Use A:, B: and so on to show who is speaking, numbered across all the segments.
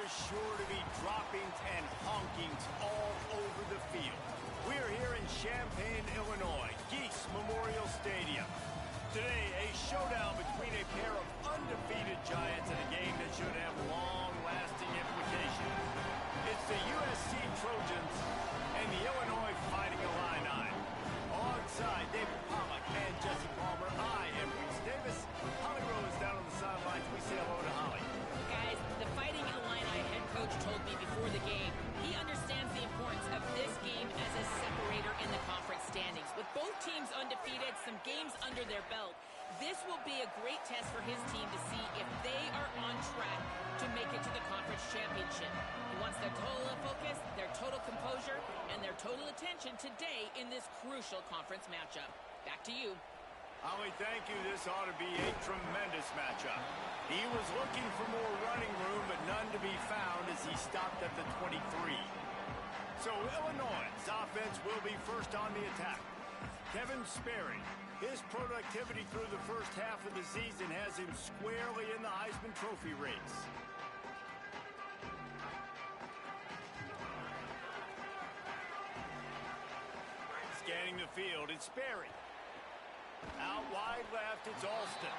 A: is sure to be droppings and honkings all over the field. We're here in Champaign, Illinois, Geese Memorial Stadium. Today, a showdown between a pair of undefeated giants in a game that should have long-lasting implications. It's the USC Trojans and the Illinois Fighting Illini. Alongside David Pollock and Jesse Palmer, I am Reese Davis. Holly Rose down on the sidelines. We say hello to Holly.
B: Guys, the Fighting Illini head coach told me before the game he understands the importance of this game as a separator in the conference standings. With both teams undefeated, some games under their belt, this will be a great test for his team to see if they are on track to make it to the conference championship. He wants their total focus, their total composure, and their total attention today in this crucial conference matchup. Back to you.
A: Holly, thank you. This ought to be a tremendous matchup. He was looking for more running room, but none to be found as he stopped at the 23. So Illinois' offense will be first on the attack. Kevin Sperry, his productivity through the first half of the season has him squarely in the Heisman Trophy race. Scanning the field, it's Sperry. Out wide left, it's Alston.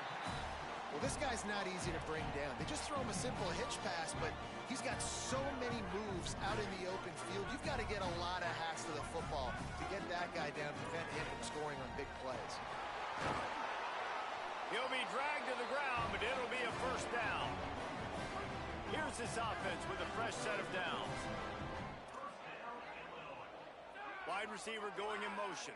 C: Well, this guy's not easy to bring down. They just throw him a simple hitch pass, but he's got so many moves out in the open field. You've got to get a lot of hats to the football to get that guy down to prevent him from scoring on big plays.
A: He'll be dragged to the ground, but it'll be a first down. Here's this offense with a fresh set of downs. Wide receiver going in motion.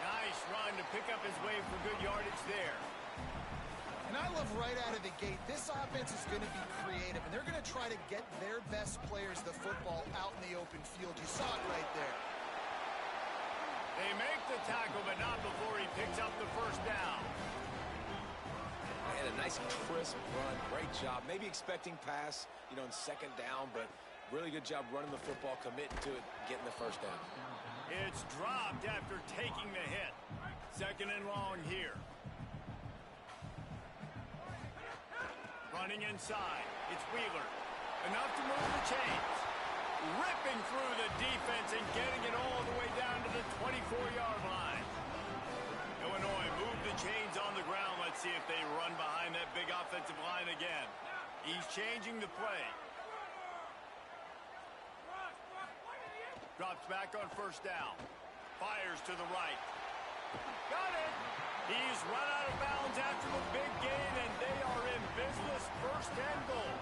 A: Nice run to pick up his way for good yardage there.
C: And I love right out of the gate, this offense is going to be creative, and they're going to try to get their best players the football out in the open field. You saw it right there.
A: They make the tackle, but not before he picks up the first down.
D: And a nice crisp run. Great job. Maybe expecting pass, in second down, but really good job running the football, committing to it, getting the first down.
A: It's dropped after taking the hit. Second and long here. Running inside. It's Wheeler. Enough to move the chains. Ripping through the defense and getting it all the way down to the 24-yard line. Illinois moved the chains on the ground. Let's see if they run behind that big offensive line again. He's changing the play. Drops back on first down. Fires to the right. Got it. He's run out of bounds after the big gain, and they are in business. First and goal.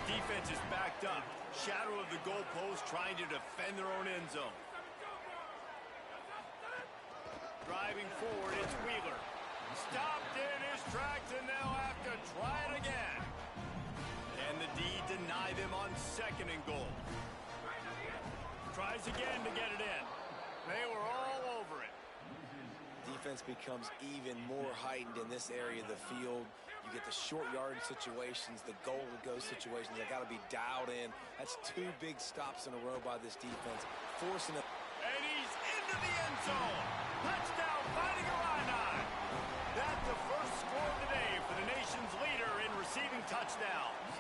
A: Defense is backed up. Shadow of the goalpost trying to defend their own end zone. Driving forward, it's Wheeler. Stopped in his tracks, and they'll have to try it again. And the D deny them on second and goal. Tries again to get it in. They were all over it.
D: Defense becomes even more heightened in this area of the field. You get the short yardage situations, the goal-to-go situations. They got to be dialed in. That's two big stops in a row by this defense, forcing it.
A: And he's into the end zone. Touchdown, Fighting Illini. That's the first score of the day for the nation's leader in receiving touchdowns.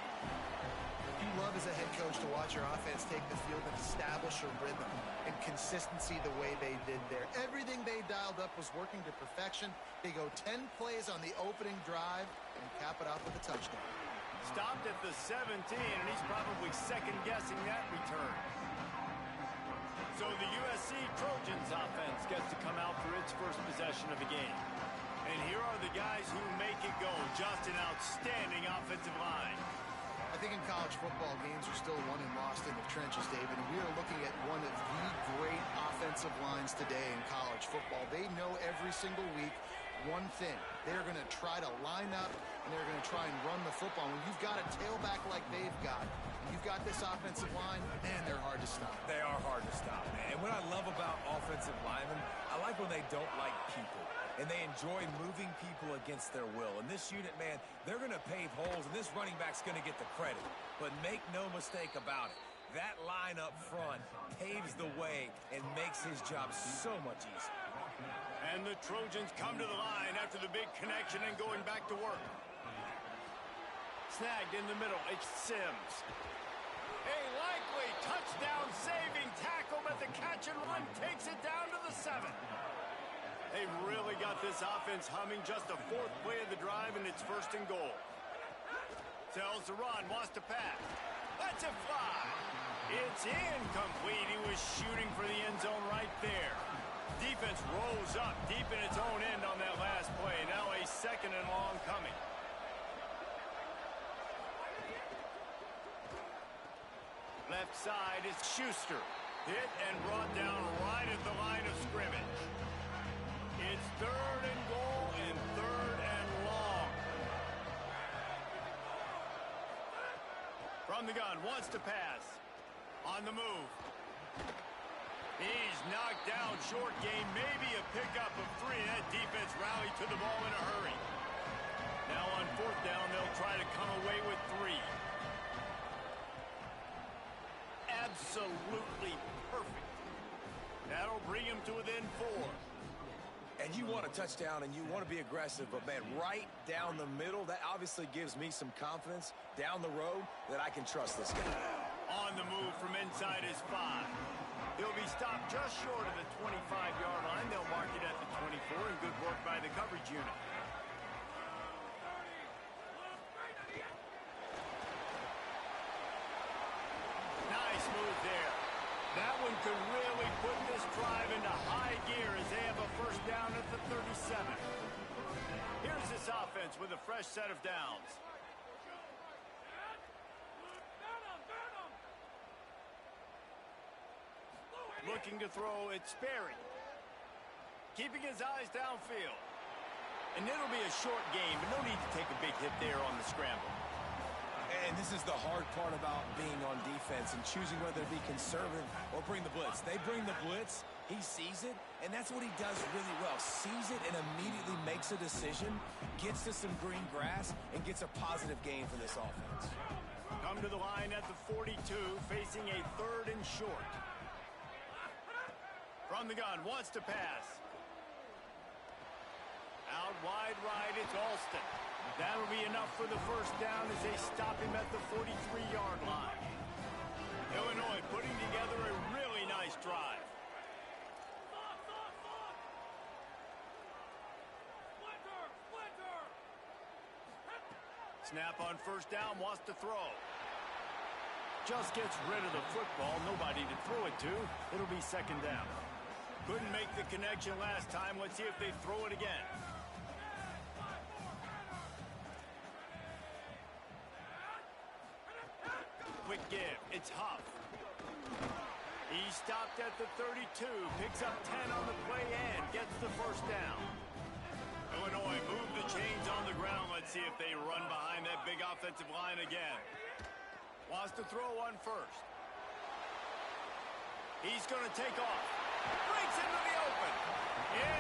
C: You love as a head coach to watch your offense take the field and establish a rhythm and consistency the way they did there. Everything they dialed up was working to perfection. They go 10 plays on the opening drive and cap it off with a touchdown.
A: Stopped at the 17, and he's probably second-guessing that return. So the USC Trojans offense gets to come out for its first possession of the game. And here are the guys who make it go. Just an outstanding offensive line.
C: I think in college football, games are still won and lost in the trenches, David, and we are looking at one of the great offensive lines today in college football. They know every single week one thing. They're going to try to line up, and they're going to try and run the football. When you've got a tailback like they've got, and you've got this offensive line, man, they're hard to stop.
E: They are hard to stop, man. And what I love about offensive linemen, I like when they don't like people. And they enjoy moving people against their will. And this unit, man, they're going to pave holes, and this running back's going to get the credit. But make no mistake about it, that line up front paves the way and makes his job so much easier.
A: And the Trojans come to the line after the big connection and going back to work. Snagged in the middle. It's Sims. A likely touchdown-saving tackle, but the catch and run takes it down to the 7. They really got this offense humming. Just the 4th play of the drive, and it's 1st and goal. Tells the run, wants to pass. Lets it fly. It's incomplete. He was shooting for the end zone right there. Defense rolls up deep in its own end on that last play. Now a 2nd and long coming. Left side is Schuster. Hit and brought down right at the line of scrimmage. It's 3rd and goal and 3rd and long. From the gun, wants to pass. On the move. He's knocked down short game. Maybe a pickup of 3. That defense rallied to the ball in a hurry. Now on 4th down, they'll try to come away with 3. Absolutely perfect. That'll bring him to within 4.
E: And you want a touchdown and you want to be aggressive, but man, right down the middle, that obviously gives me some confidence down the road that I can trust this guy.
A: On the move from inside is 5. He'll be stopped just short of the 25-yard line. They'll mark it at the 24, and good work by the coverage unit. Nice move there. That one could really put this drive into high gear as they have a 1st down at the 37. Here's this offense with a fresh set of downs. Looking to throw, it's Sperry. Keeping his eyes downfield. And it'll be a short game, but no need to take a big hit there on the scramble.
E: And this is the hard part about being on defense and choosing whether to be conservative or bring the blitz. They bring the blitz, he sees it, and that's what he does really well. Sees it and immediately makes a decision, gets to some green grass, and gets a positive gain for this offense.
A: Come to the line at the 42, facing a 3rd and short. From the gun, wants to pass. Out wide right, it's Alston. That'll be enough for the 1st down as they stop him at the 43-yard line. Illinois putting together a really nice drive. Snap on 1st down, wants to throw. Just gets rid of the football, nobody to throw it to. It'll be 2nd down. Couldn't make the connection last time. Let's see if they throw it again. Quick give. It's Huff. He stopped at the 32. Picks up 10 on the play and gets the 1st down. Illinois move the chains on the ground. Let's see if they run behind that big offensive line again. Wants to throw on 1st. He's going to take off. Breaks into the open.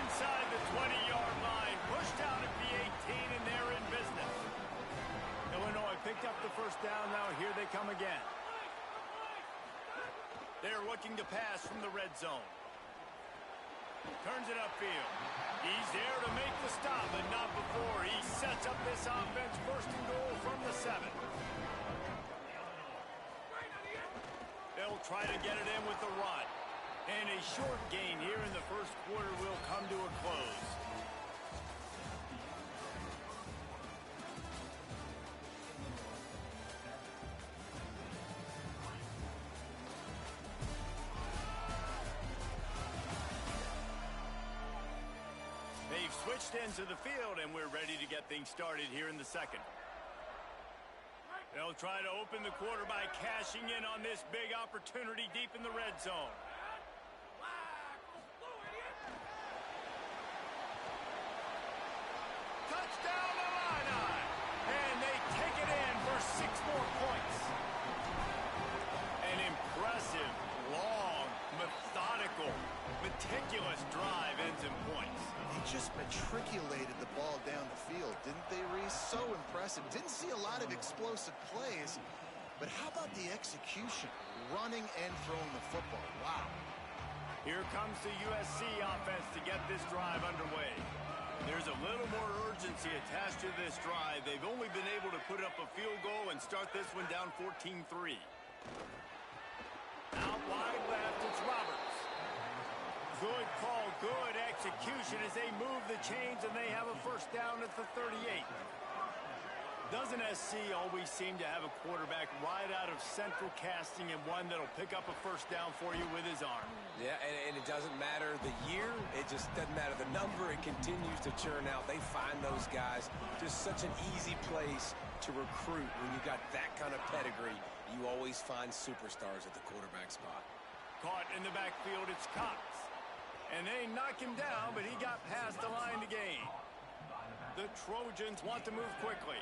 A: Inside the 20-yard line. Pushed out at the 18, and they're in business. Illinois picked up the 1st down. Now here they come again. They're looking to pass from the red zone. Turns it upfield. He's there to make the stop, but not before. He sets up this offense 1st and goal from the 7. They'll try to get it in with the run. And a short gain here in the 1st quarter will come to a close. They've switched into the field, and we're ready to get things started here in the 2nd. They'll try to open the quarter by cashing in on this big opportunity deep in the red zone. Touchdown Illini! And they take it in for 6 more points. An impressive, long, methodical, meticulous drive ends in points.
C: They just matriculated the ball down the field, didn't they, Reese? So impressive. Didn't see a lot of explosive plays, but how about the execution? Running and throwing the football. Wow.
A: Here comes the USC offense to get this drive underway. There's a little more urgency attached to this drive. They've only been able to put up a field goal and start this one down 14-3. Out wide left, it's Roberts. Good call, good execution as they move the chains, and they have a first down at the 38. Doesn't SC always seem to have a quarterback right out of central casting and one that'll pick up a first down for you with his arm?
D: Yeah, and it doesn't matter the year. It just doesn't matter the number. It continues to churn out. They find those guys. Just such an easy place to recruit when you got that kind of pedigree. You always find superstars at the quarterback spot.
A: Caught in the backfield, it's Cox. And they knock him down, but he got past the line to gain. The Trojans want to move quickly.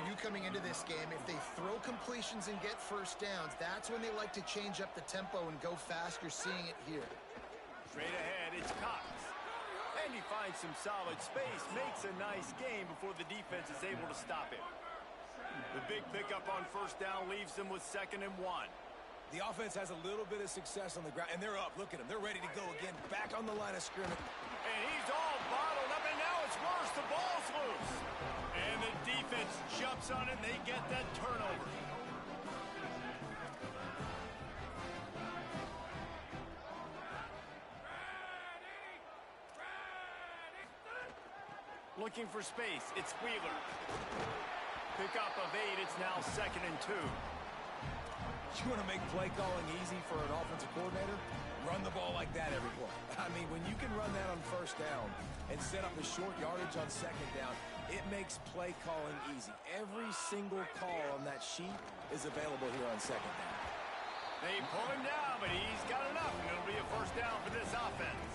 C: You coming into this game, if they throw completions and get first downs, that's when they like to change up the tempo and go fast. You're seeing it here.
A: Straight ahead, it's Cox. And he finds some solid space, makes a nice game before the defense is able to stop him. The big pickup on first down leaves them with 2nd and 1.
E: The offense has a little bit of success on the ground, and they're up. Look at them. They're ready to go again. Back on the line of scrimmage.
A: And he's all bottled up, and now it's worse. The ball's loose. And the defense jumps on it, and they get that turnover. Looking for space, it's Wheeler. Pickup of 8, it's now 2nd and 2.
E: You want to make play calling easy for an offensive coordinator? Run the ball like that every play. I mean, when you can run that on first down and set up the short yardage on 2nd down, it makes play calling easy. Every single call on that sheet is available here on 2nd down.
A: They pull him down, but he's got enough, and it'll be a first down for this offense.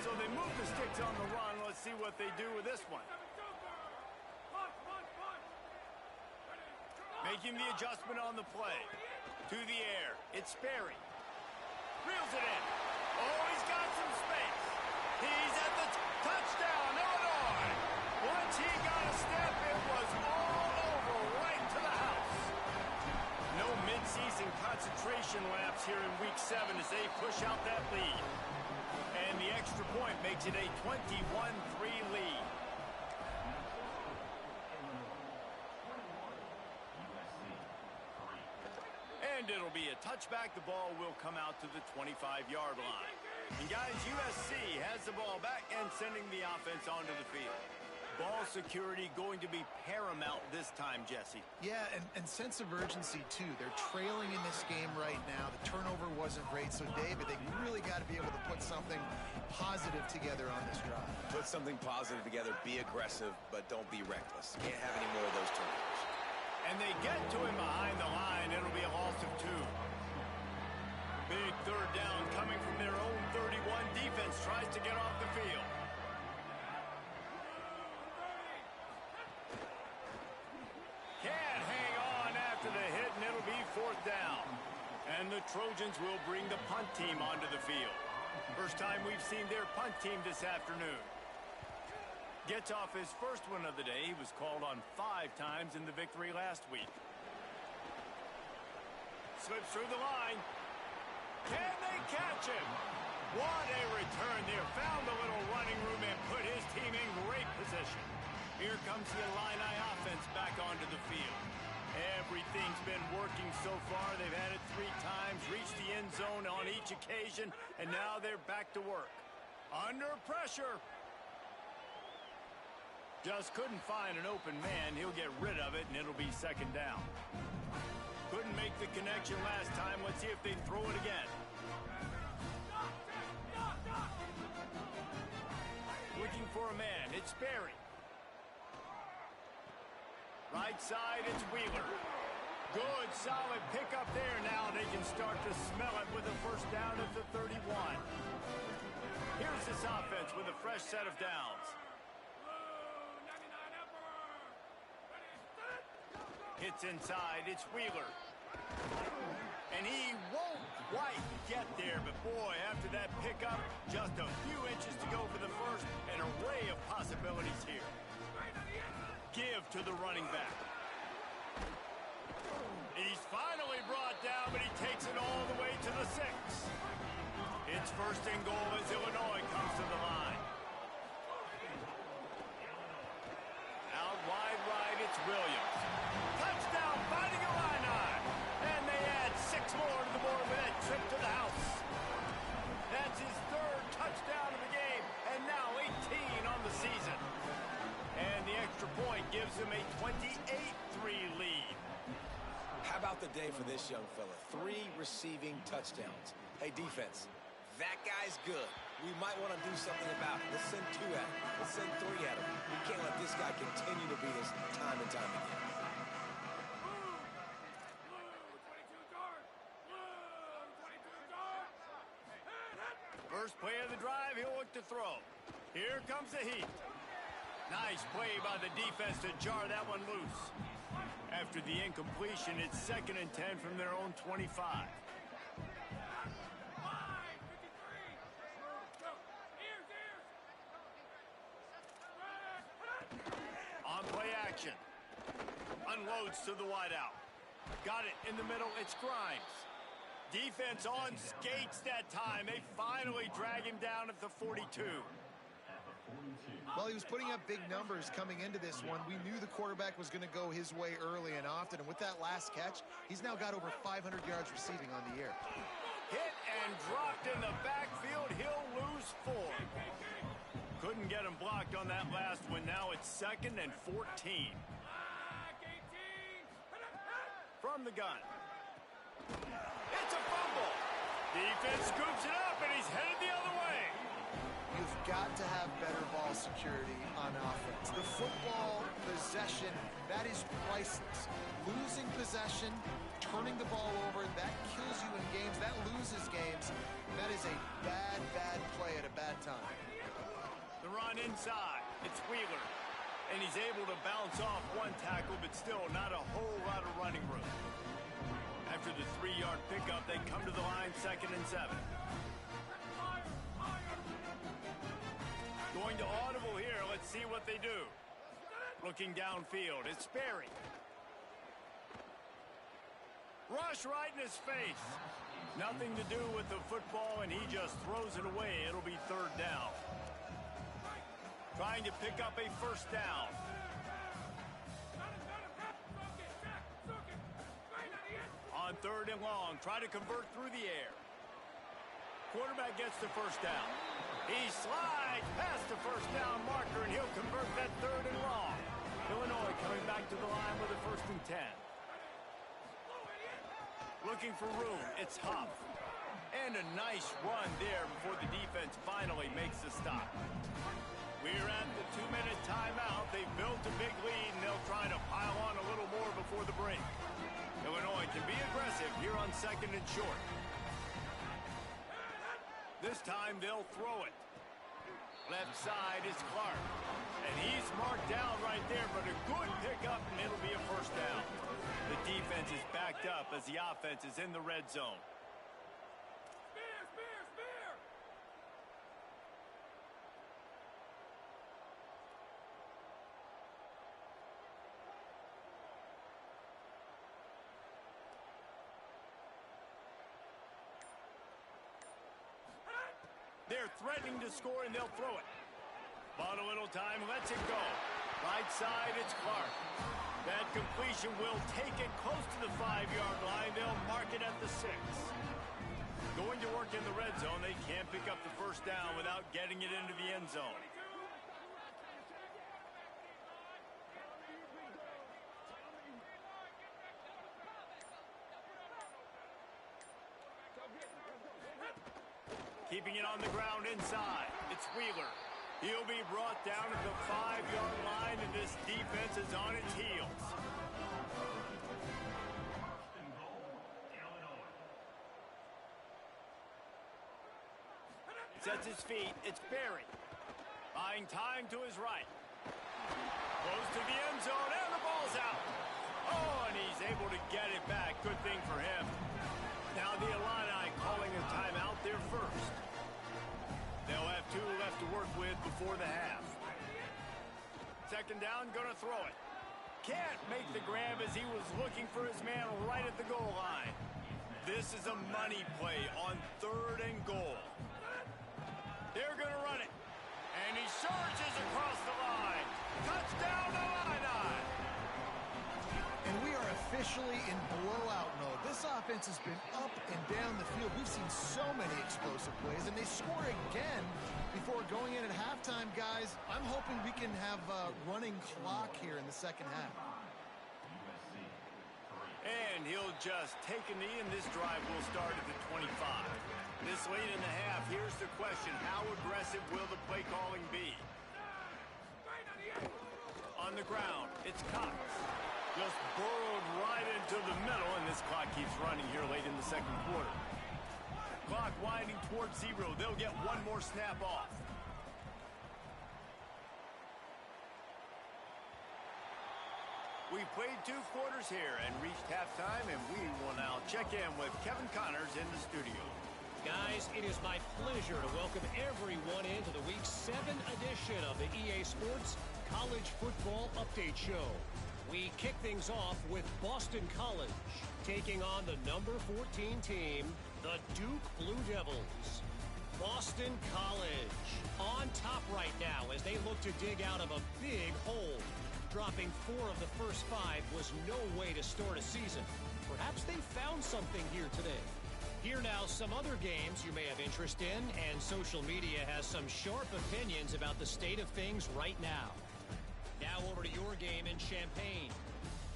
A: So they move the sticks on the run. Let's see what they do with this one. Making the adjustment on the play. To the air. It's Sperry. Reels it in. Oh, he's got some space. He's at the touchdown, Illinois. Once he got a step, it was all over, right to the house. No mid-season concentration laps here in Week 7 as they push out that lead. And the extra point makes it a 21-3 lead. And it'll be a touchback. The ball will come out to the 25-yard line. And guys, USC has the ball back and sending the offense onto the field. Ball security going to be paramount this time, Jesse.
C: Yeah, and sense of urgency, too. They're trailing in this game right now. The turnover wasn't great. So, David, they really got to be able to put something positive together on this drive.
D: Put something positive together. Be aggressive, but don't be reckless. Can't have any more of those turnovers.
A: And they get to him behind the line. It'll be a loss of 2. Big third down coming from their own 31. Defense tries to get off the field. Can't hang on after the hit, and it'll be 4th down. And the Trojans will bring the punt team onto the field. First time we've seen their punt team this afternoon. Gets off his first one of the day. He was called on 5 times in the victory last week. Slips through the line. Can they catch him? What a return there. Found a little running room and put his team in great position. Here comes the Illini offense back onto the field. Everything's been working so far. They've had it 3 times, reached the end zone on each occasion, and now they're back to work. Under pressure. Just couldn't find an open man. He'll get rid of it, and it'll be 2nd down. Couldn't make the connection last time. Let's see if they throw it again. Looking for a man. It's Sperry. Right side, it's Wheeler. Good, solid pickup there. Now they can start to smell it with a first down at the 31. Here's this offense with a fresh set of downs. Hits inside, it's Wheeler. And he won't quite get there, but boy, after that pickup, just a few inches to go for the first. An array of possibilities here. Give to the running back. He's finally brought down, but he takes it all the way to the 6. It's 1st and goal as Illinois comes to the line. Williams. Touchdown, Fighting Illini. And they add 6 more to the board with that trip to the house. That's his 3rd touchdown of the game, and now 18 on the season. And the extra point gives him a 28-3 lead.
D: How about the day for this young fella? 3 receiving touchdowns. Hey, defense, that guy's good. We might want to do something about it. Let's send 2 at him. Let's send 3 at him. We can't let this guy continue to beat us time and time again.
A: First play of the drive, he'll look to throw. Here comes the heat. Nice play by the defense to jar that one loose. After the incompletion, it's 2nd and 10 from their own 25. On play action. Unloads to the wideout. Got it in the middle, it's Grimes. Defense on skates that time. They finally drag him down at the 42.
C: Well, he was putting up big numbers coming into this one. We knew the quarterback was going to go his way early and often. And with that last catch, he's now got over 500 yards receiving on the year.
A: Hit and dropped in the backfield. He'll lose 4. Couldn't get him blocked on that last one. Now it's 2nd and 14. From the gun. It's a fumble. Defense scoops it up, and he's headed the other way.
C: You've got to have better ball security on offense. The football possession, that is priceless. Losing possession, turning the ball over, that kills you in games. That loses games. That is a bad, bad play at a bad time.
A: The run inside. It's Wheeler. And he's able to bounce off 1 tackle, but still not a whole lot of running room. After the 3-yard pickup, they come to the line 2nd and 7. Going to audible here. Let's see what they do. Looking downfield, it's Sperry. Rush right in his face. Nothing to do with the football, and he just throws it away. It'll be 3rd down. Trying to pick up a 1st down. On 3rd and long, try to convert through the air. Quarterback gets the 1st down. He slides past the 1st down marker, and he'll convert that 3rd and long. Illinois coming back to the line with a 1st and 10. Looking for room, it's Huff. And a nice run there before the defense finally makes the stop. We're at the 2-minute timeout. They've built a big lead, and they'll try to pile on a little more before the break. Illinois can be aggressive here on 2nd and short. This time they'll throw it. Left side is Clark. And he's marked down right there, but a good pickup, and it'll be a 1st down. The defense is backed up as the offense is in the red zone. They're threatening to score, and they'll throw it. Bought a little time, lets it go. Right side, it's Clark. That completion will take it close to the 5-yard line. They'll mark it at the 6. Going to work in the red zone. They can't pick up the 1st down without getting it into the end zone. Keeping it on the ground inside. It's Wheeler. He'll be brought down at the 5-yard line, and this defense is on its heels. Sets his feet. It's Berry. Buying time to his right. Goes to the end zone, and the ball's out. Oh, and he's able to get it back. Good thing for him. Now the Illini calling a timeout there first. They'll have 2 left to work with before the half. 2nd down, gonna throw it. Can't make the grab as he was looking for his man right at the goal line. This is a money play on 3rd and goal. They're gonna run it. And he surges across the line. Touchdown, Illini!
C: And we are officially in blowout mode. This offense has been up and down the field. We've seen so many explosive plays, and they score again before going in at halftime, guys. I'm hoping we can have a running clock here in the second half.
A: And he'll just take a knee, and this drive will start at the 25. This late in the half, here's the question. How aggressive will the play calling be? On the ground, it's Cox. Just burrowed right into the middle, and this clock keeps running here late in the second quarter. Clock winding towards 0. They'll get one more snap off. We played 2 quarters here and reached halftime, and we will now check in with Kevin Connors in the studio.
F: Guys, it is my pleasure to welcome everyone into the Week 7 edition of the EA Sports College Football Update Show. We kick things off with Boston College, taking on the number 14 team, the Duke Blue Devils. Boston College on top right now as they look to dig out of a big hole. Dropping 4 of the first 5 was no way to start a season. Perhaps they found something here today. Here now some other games you may have interest in, and social media has some sharp opinions about the state of things right now. Now over to your game in Champaign.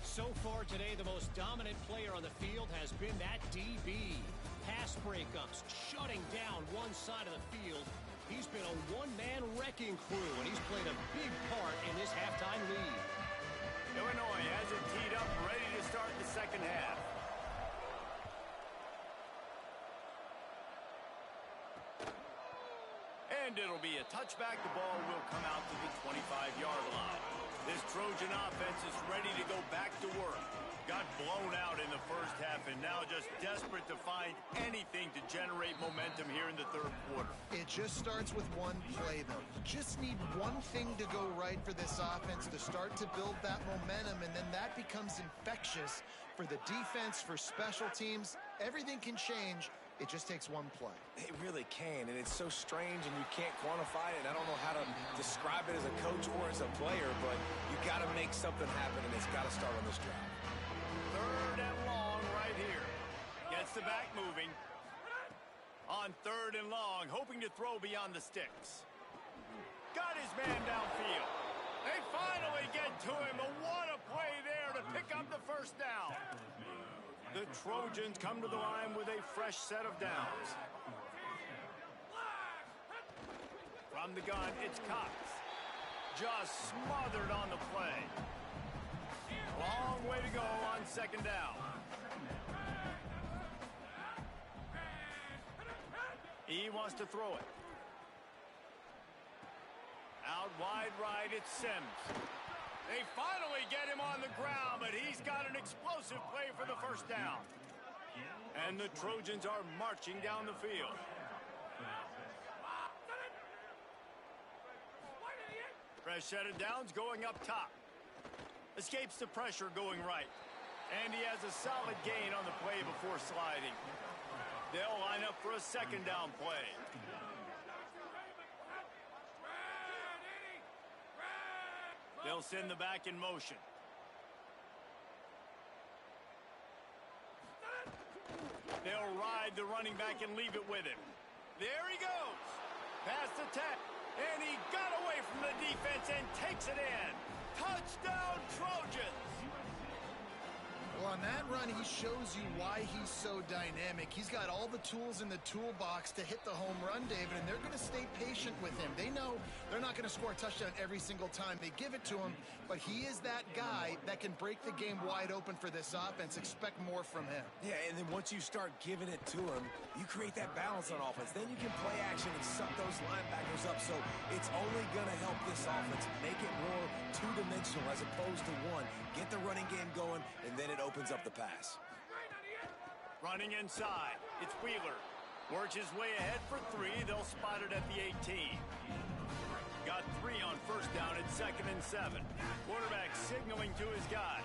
F: So far today, the most dominant player on the field has been that DB. Pass breakups, shutting down one side of the field. He's been a one-man wrecking crew, and he's played a big part in this halftime lead.
A: Illinois has it teed up, ready to start the second half. And it'll be a touchback. The ball will come out to the 25-yard line. This Trojan offense is ready to go back to work. Got blown out in the first half and now just desperate to find anything to generate momentum here in the third quarter.
C: It just starts with one play, though. You just need one thing to go right for this offense to start to build that momentum, and then that becomes infectious for the defense, for special teams. Everything can change. It just takes one play.
D: It really can, and it's so strange, and you can't quantify it. I don't know how to describe it as a coach or as a player, but you got to make something happen, and it's got to start on this drive.
A: Third and long right here. Gets the back moving. On third and long, hoping to throw beyond the sticks. Got his man downfield. They finally get to him, but what a play there to pick up the first down. The Trojans come to the line with a fresh set of downs. From the gun, it's Cox. Just smothered on the play. Long way to go on second down. He wants to throw it. Out wide right, it's Sims. They finally get him on the ground, but he's got an explosive play for the first down. And the Trojans are marching down the field. Fresh set of downs going up top. Escapes the pressure going right. And he has a solid gain on the play before sliding. They'll line up for a second down play. They'll send the back in motion. They'll ride the running back and leave it with him. There he goes. Past the 10. And he got away from the defense and takes it in. Touchdown, Trojans.
C: Well, on that run, he shows you why he's so dynamic. He's got all the tools in the toolbox to hit the home run, David, and they're going to stay patient with him. They know they're not going to score a touchdown every single time they give it to him, but he is that guy that can break the game wide open for this offense. Expect more from him.
D: Yeah, and then once you start giving it to him, you create that balance on offense. Then you can play action and suck those linebackers up, so it's only going to help this offense make it more two-dimensional as opposed to one. Get the running game going, and then it opens up the pass.
A: Running inside, it's Wheeler. Works his way ahead for 3. They'll spot it at the 18. Got 3 on first down at 2nd and 7. Quarterback signaling to his guy.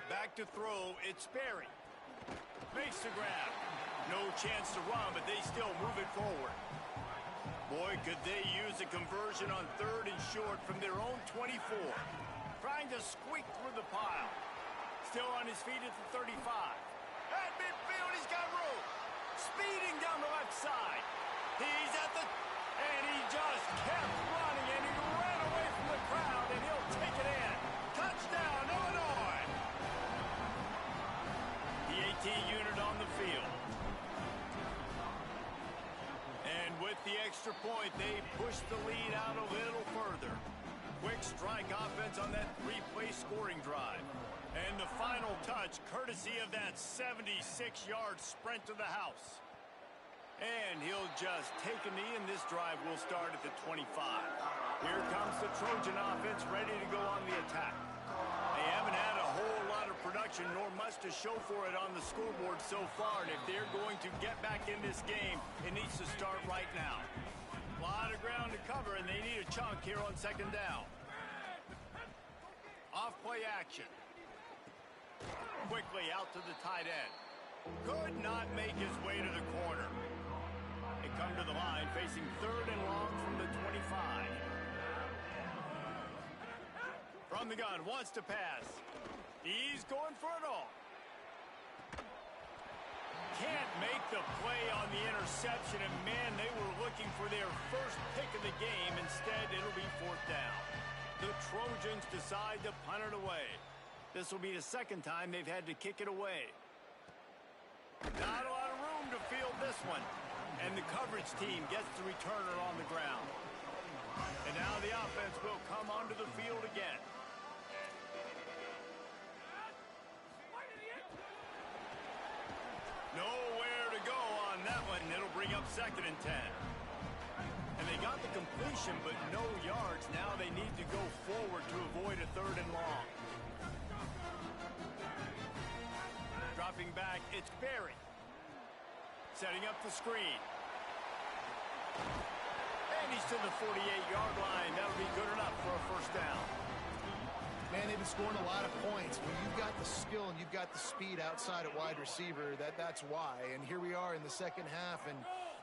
A: Back to throw, it's Sperry. Makes the grab. No chance to run, but they still move it forward. Boy, could they use a conversion on 3rd and short from their own 24. Trying to squeak through the pile. Still on his feet at the 35. At midfield, he's got room. Speeding down the left side. He's at the... And he just kept running, and he ran away from the crowd, and he'll take it in. Touchdown, Illinois! The AT unit on the field. And with the extra point, they push the lead out a little further. Quick strike offense on that 3-play scoring drive. And the final touch, courtesy of that 76-yard sprint to the house. And he'll just take a knee, and this drive will start at the 25. Here comes the Trojan offense ready to go on the attack. They haven't had a whole lot of production, nor much to show for it on the scoreboard so far. And if they're going to get back in this game, it needs to start right now. A lot of ground to cover, and they need a chunk here on 2nd down. Off-play action. Quickly out to the tight end. Could not make his way to the corner. They come to the line facing 3rd and long from the 25. From the gun, wants to pass. He's going for it all. Can't make the play on the interception, and man, they were looking for their first pick of the game. Instead, it'll be 4th down. The Trojans decide to punt it away. This will be the 2nd time they've had to kick it away. Not a lot of room to field this one. And the coverage team gets the returner on the ground. And now the offense will come onto the field again. Nowhere to go on that one. It'll bring up 2nd and 10. And they got the completion, but no yards. Now they need to go forward to avoid a 3rd and long. Dropping back, it's Berry. Setting up the screen. And he's to the 48-yard line. That'll be good enough for a 1st down.
C: Man, they've been scoring a lot of points. When you've got the skill and you've got the speed outside at wide receiver, that's why. And here we are in the 2nd half, and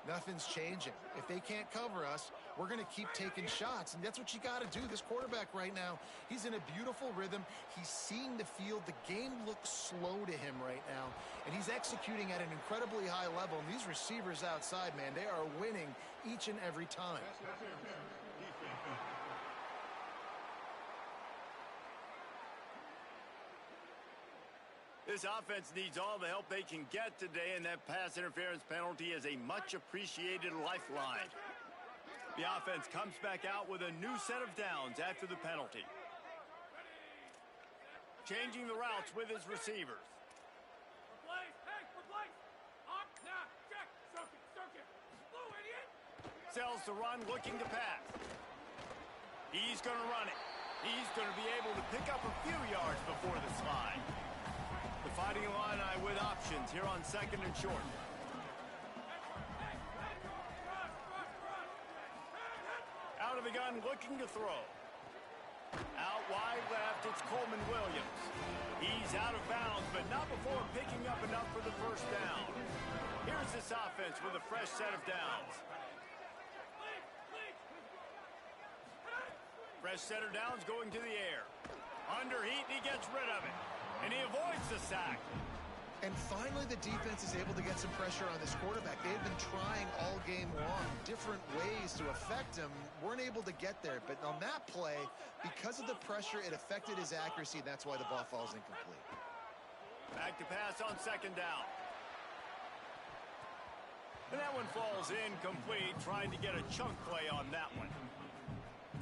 C: nothing's changing. If they can't cover us, we're going to keep taking shots, and that's what you got to do. This quarterback right now, he's in a beautiful rhythm. He's seeing the field. The game looks slow to him right now, and he's executing at an incredibly high level. And these receivers outside, man, they are winning each and every time.
A: This offense needs all the help they can get today, and that pass interference penalty is a much-appreciated lifeline. The offense comes back out with a new set of downs after the penalty. Changing the routes with his receivers. Sells the run, looking to pass. He's going to run it. He's going to be able to pick up a few yards before the slide. The Fighting Illini with options here on 2nd and short. Out of the gun, looking to throw. Out wide left, it's Coleman Williams. He's out of bounds, but not before picking up enough for the 1st down. Here's this offense with a fresh set of downs. Fresh set of downs going to the air. Under heat, and he gets rid of it. And he avoids the sack.
C: And finally, the defense is able to get some pressure on this quarterback. They've been trying all game long, different ways to affect him. Weren't able to get there. But on that play, because of the pressure, it affected his accuracy. That's why the ball falls incomplete.
A: Back to pass on 2nd down. And that one falls incomplete, trying to get a chunk play on that one.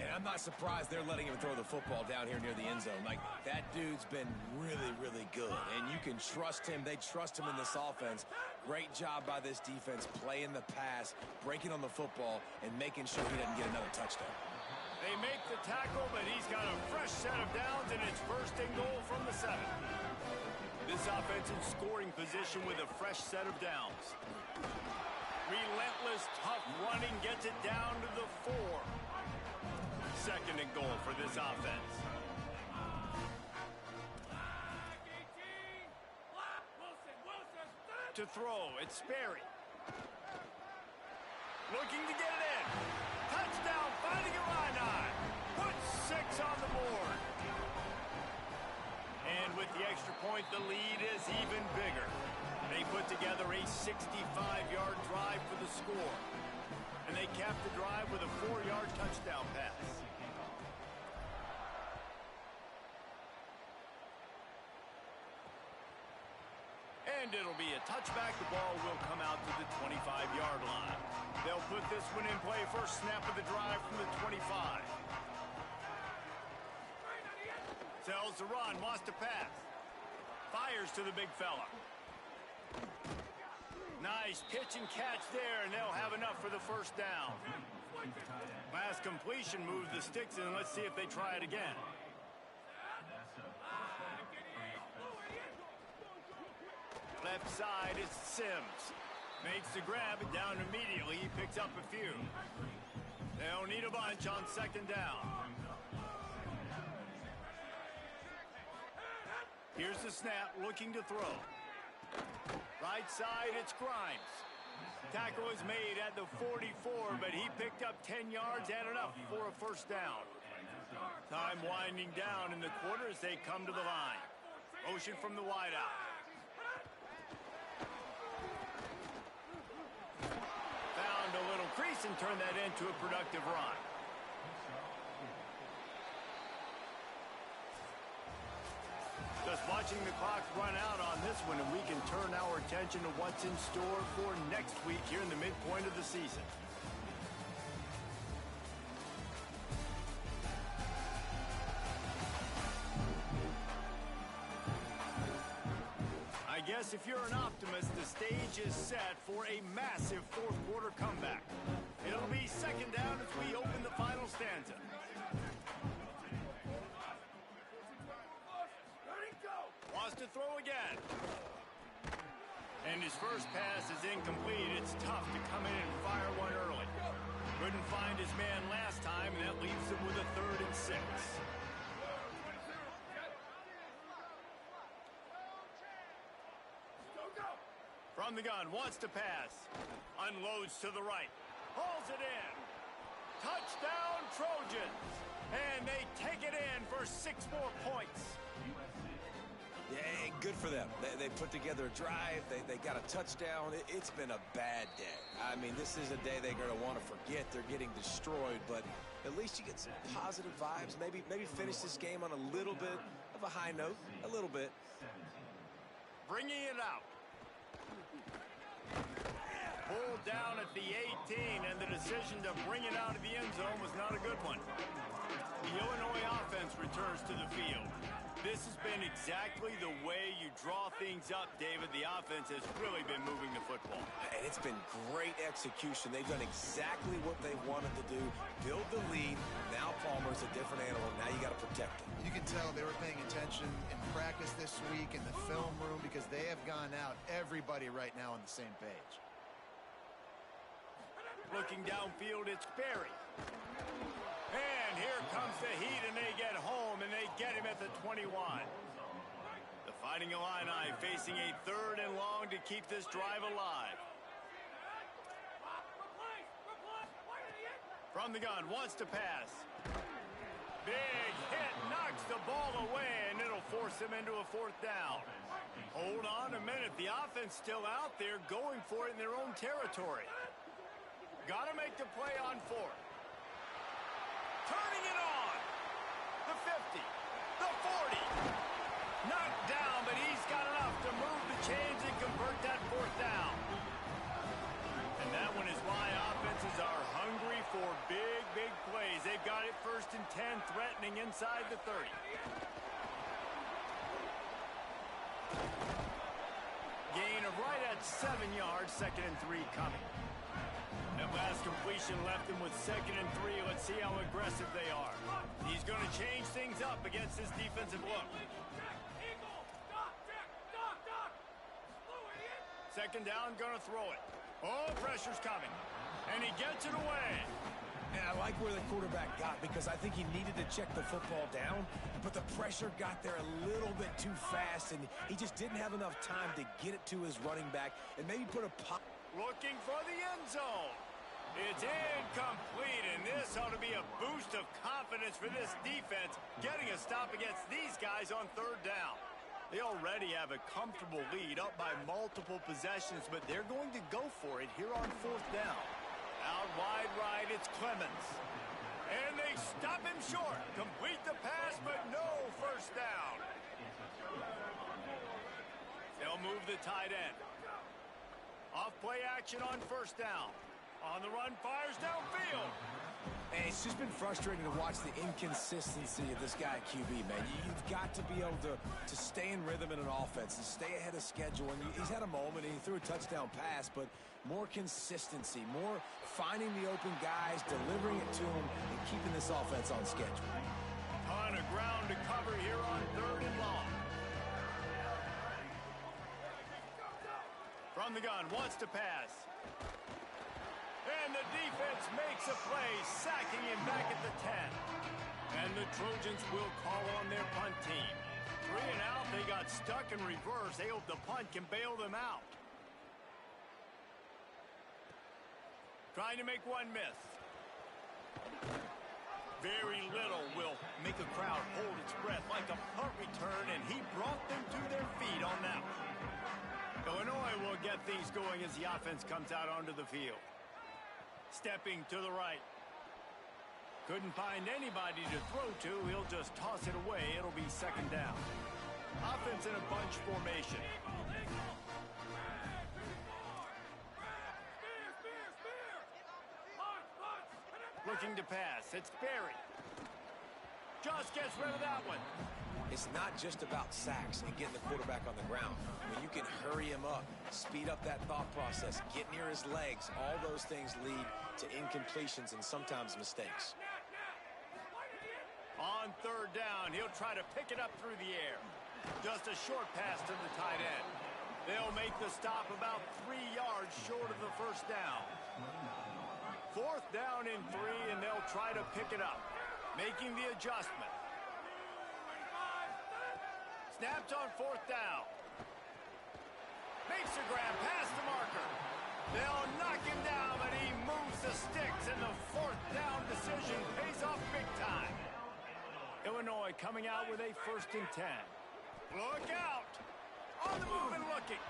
E: And I'm not surprised they're letting him throw the football down here near the end zone. Like, that dude's been really, really good. And you can trust him. They trust him in this offense. Great job by this defense playing the pass, breaking on the football, and making sure he doesn't get another touchdown.
A: They make the tackle, but he's got a fresh set of downs, and it's 1st and goal from the 7. This offense in scoring position with a fresh set of downs. Relentless, tough running gets it down to the 4. 2nd and goal for this offense. To throw, it's Sperry. Looking to get it in. points on the board. And with the extra point, the lead is even bigger. They put together a 65-yard drive for the score. And they capped the drive with a 4-yard touchdown pass. And it'll be a touchback. The ball will come out to the 25-yard line. They'll put this one in play. First snap of the drive from the 25. Sells the run, wants to pass. Fires to the big fella. Nice pitch and catch there, and they'll have enough for the first down. Last completion moves the sticks in. Let's see if they try it again. Left side is Sims. Makes the grab and down immediately. He picks up a few. They'll need a bunch on second down. Here's the snap, looking to throw. Right side, it's Grimes. Tackle is made at the 44, but he picked up 10 yards and enough for a first down. Time winding down in the quarter as they come to the line. Motion from the wideout. Found a little crease and turned that into a productive run. Just watching the clock run out on this one, and we can turn our attention to what's in store for next week here in the midpoint of the season. I guess if you're an optimist, the stage is set for a massive fourth quarter comeback. It'll be second down as we open the final stanza. Wants to throw again. And his first pass is incomplete. It's tough to come in and fire one early. Couldn't find his man last time, and that leaves him with a 3rd and 6. From the gun, wants to pass. Unloads to the right. Hauls it in. Touchdown, Trojans. And they take it in for 6 more points.
D: Yeah, good for them. They put together a drive. They got a touchdown. It's been a bad day. I mean, this is a day they're going to want to forget. They're getting destroyed, but at least you get some positive vibes. Maybe finish this game on a little bit of a high note. A little bit.
A: Bringing it out. Pulled down at the 18, and the decision to bring it out of the end zone was not a good one. The Illinois offense returns to the field. This has been exactly the way you draw things up, David. The offense has really been moving the football.
D: And it's been great execution. They've done exactly what they wanted to do. Build the lead. Now Palmer's a different animal. Now you got to protect him.
C: You can tell they were paying attention in practice this week in the film room because they have gone out, everybody right now on the same page.
A: Looking downfield, it's Berry. And here comes the heat, and they get home, and they get him at the 21. The Fighting Illini facing a 3rd and long to keep this drive alive. From the gun, wants to pass. Big hit, knocks the ball away, and it'll force him into a 4th down. Hold on a minute. The offense still out there going for it in their own territory. Got to make the play on 4th. Turning it on. The 50. The 40. Knocked down, but he's got enough to move the chains and convert that 4th down. And that one is why offenses are hungry for big, big plays. They've got it 1st and 10, threatening inside the 30. Gain of right at 7 yards, 2nd and 3 coming. That last completion left him with 2nd and 3. Let's see how aggressive they are. He's going to change things up against this defensive look. 2nd down, going to throw it. Oh, pressure's coming. And he gets it away.
E: And I like where the quarterback got because I think he needed to check the football down, but the pressure got there a little bit too fast, and he just didn't have enough time to get it to his running back and maybe put a pop.
A: Looking for the end zone. It's incomplete, and this ought to be a boost of confidence for this defense, getting a stop against these guys on third down. They already have a comfortable lead up by multiple possessions, but they're going to go for it here on fourth down. Out wide right, it's Clemens. And they stop him short. Complete the pass, but no first down. They'll move the tight end. Off play action on first down. On the run, fires downfield.
E: And it's just been frustrating to watch the inconsistency of this guy at QB, man. You've got to be able to stay in rhythm in an offense and stay ahead of schedule. And he's had a moment, and he threw a touchdown pass, but more consistency, more finding the open guys, delivering it to them, and keeping this offense on schedule.
A: Ton of ground to cover here on third and long. From the gun, wants to pass. And the defense makes a play, sacking him back at the 10. And the Trojans will call on their punt team. 3 and out, they got stuck in reverse. They hope the punt can bail them out. Trying to make one miss. Very little will make a crowd hold its breath like a punt return, and he brought them to their feet on that one. Illinois will get things going as the offense comes out onto the field. Stepping to the right. Couldn't find anybody to throw to. He'll just toss it away. It'll be second down. Offense in a bunch formation. Looking to pass. It's Berry. Just gets rid of that one.
D: It's not just about sacks and getting the quarterback on the ground. When you can hurry him up, speed up that thought process, get near his legs, all those things lead to incompletions and sometimes mistakes.
A: On third down, he'll try to pick it up through the air. Just a short pass to the tight end. They'll make the stop about 3 yards short of the first down. Fourth down and 3, and they'll try to pick it up. Making the adjustment. Snaps on fourth down. Makes a grab past the marker. They'll knock him down, but he moves the sticks, and the fourth down decision pays off big time. Illinois coming out with a 1st and 10. Look out! On the move and looking.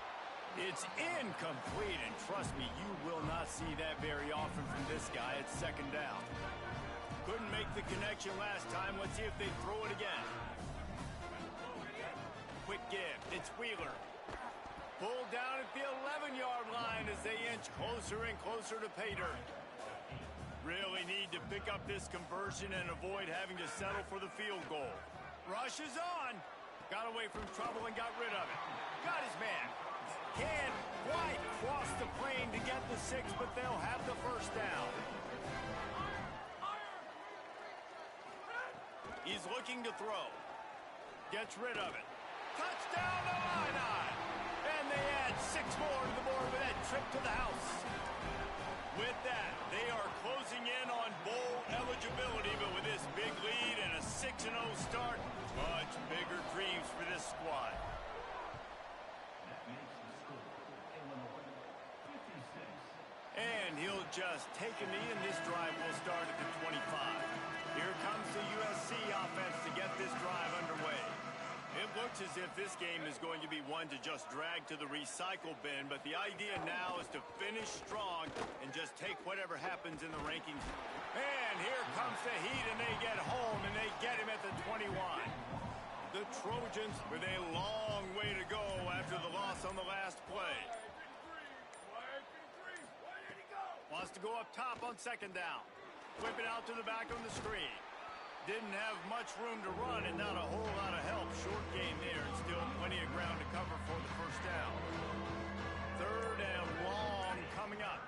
A: It's incomplete, and trust me, you will not see that very often from this guy at second down. Couldn't make the connection last time. Let's see if they throw it again. Quick give. It's Wheeler. Pulled down at the 11-yard line as they inch closer and closer to pay dirt. Really need to pick up this conversion and avoid having to settle for the field goal. Rush is on. Got away from trouble and got rid of it. Got his man. Can't quite cross the plane to get the 6, but they'll have the first down. He's looking to throw. Gets rid of it. Touchdown Illini! And they add 6 more to the board with that trip to the house. With that, they are closing in on bowl eligibility, but with this big lead and a 6-0 start, much bigger dreams for this squad. And he'll just take a knee, and this drive will start at the 25. Here comes the USC offense to get this drive underway. It looks as if this game is going to be one to just drag to the recycle bin, but the idea now is to finish strong and just take whatever happens in the rankings. And here comes the heat, and they get home, and they get him at the 21. The Trojans with a long way to go after the loss on the last play. Wants to go up top on second down. Whip it out to the back on the screen. Didn't have much room to run and not a whole lot of help. Short gain there and still plenty of ground to cover for the first down. Third and long coming up.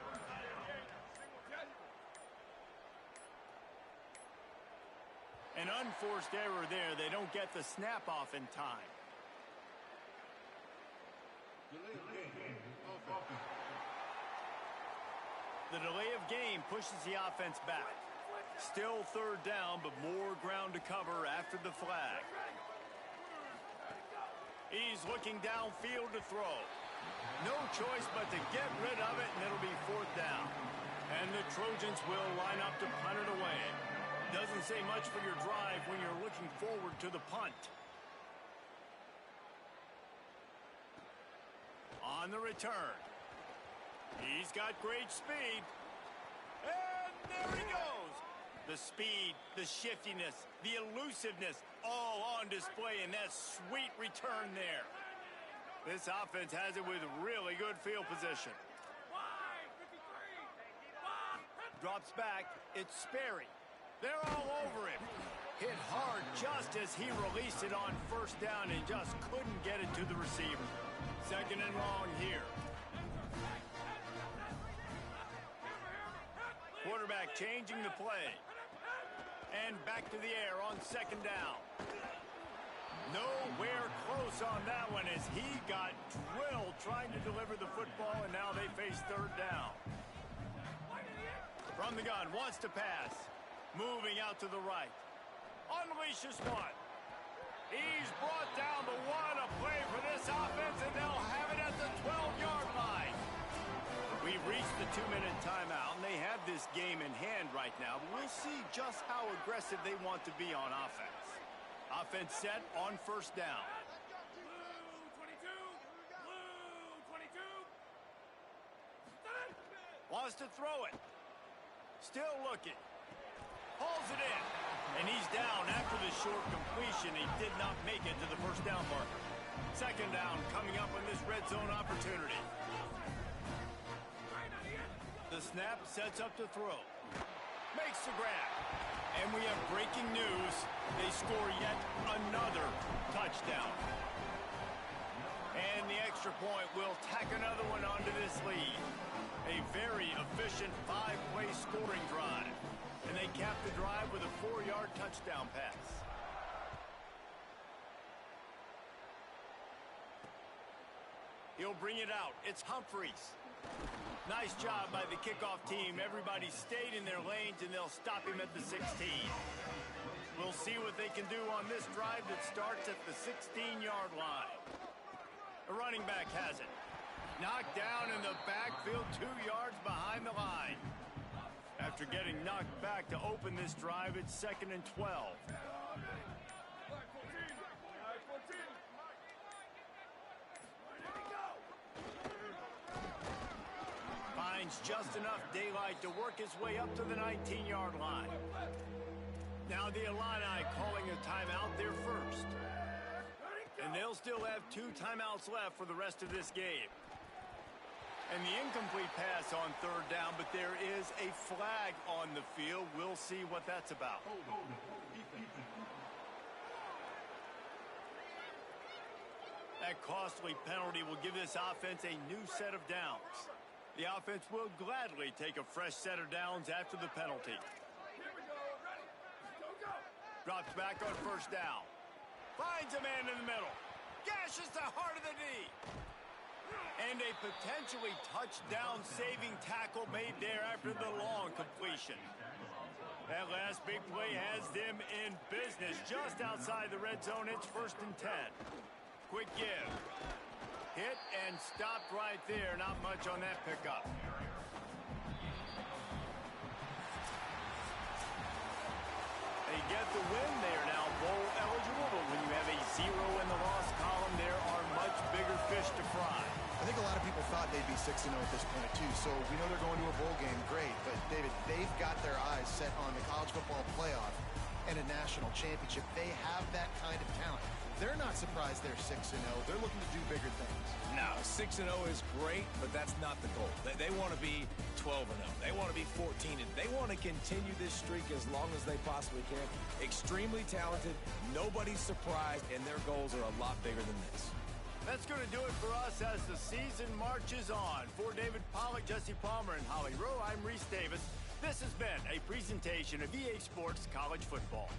A: An unforced error there. They don't get the snap off in time. The delay of game pushes the offense back. Still third down, but more ground to cover after the flag. He's looking downfield to throw. No choice but to get rid of it, and it'll be fourth down. And the Trojans will line up to punt it away. Doesn't say much for your drive when you're looking forward to the punt. On the return. He's got great speed. And there he goes. The speed, the shiftiness, the elusiveness, all on display in that sweet return there. This offense has it with really good field position. Drops back. It's Sperry. They're all over him. Hit hard just as he released it on first down and just couldn't get it to the receiver. Second and long here. Quarterback changing the play. And back to the air on second down. Nowhere close on that one as he got drilled trying to deliver the football, and now they face third down. From the gun, wants to pass. Moving out to the right. Unleashes one. He's brought down the one. A play for this offense, and they'll have it at the 12-yard line. We've reached the 2-minute timeout, and they have this game in hand right now. But we'll see just how aggressive they want to be on offense. Offense set on first down. Wants to throw it. Still looking. Hauls it in. And he's down after the short completion. He did not make it to the first down marker. Second down coming up on this red zone opportunity. The snap sets up to throw. Makes the grab. And we have breaking news. They score yet another touchdown. And the extra point will tack another one onto this lead. A very efficient 5-play scoring drive. And they cap the drive with a 4-yard touchdown pass. He'll bring it out. It's Humphreys. Nice job by the kickoff team. Everybody stayed in their lanes, and they'll stop him at the 16. We'll see what they can do on this drive that starts at the 16-yard line. The running back has it. Knocked down in the backfield, 2 yards behind the line. After getting knocked back to open this drive, it's 2nd and 12. Finds just enough daylight to work his way up to the 19-yard line. Now the Illini calling a timeout there first. And they'll still have 2 timeouts left for the rest of this game. And the incomplete pass on third down, but there is a flag on the field. We'll see what that's about. That costly penalty will give this offense a new set of downs. The offense will gladly take a fresh set of downs after the penalty. Drops back on first down. Finds a man in the middle. Gashes the heart of the knee. And a potentially touchdown-saving tackle made there after the long completion. That last big play has them in business just outside the red zone. It's 1st and 10. Quick give. Hit and stopped right there. Not much on that pickup. They get the win. They are now bowl eligible, but when you have a 0 in the loss column, there are much bigger fish to fry.
C: I think a lot of people thought they'd be 6-0 at this point, too. So we know they're going to a bowl game. Great. But, David, they've got their eyes set on the college football playoff and a national championship. They have that kind of talent. They're not surprised they're 6-0. They're looking to do bigger things.
E: No, 6-0 is great, but that's not the goal. They want to be 12-0. They want to be 14-0. They want to continue this streak as long as they possibly can. Extremely talented. Nobody's surprised, and their goals are a lot bigger than this.
A: That's going to do it for us as the season marches on. For David Pollack, Jesse Palmer, and Holly Rowe, I'm Reese Davis. This has been a presentation of EA Sports College Football.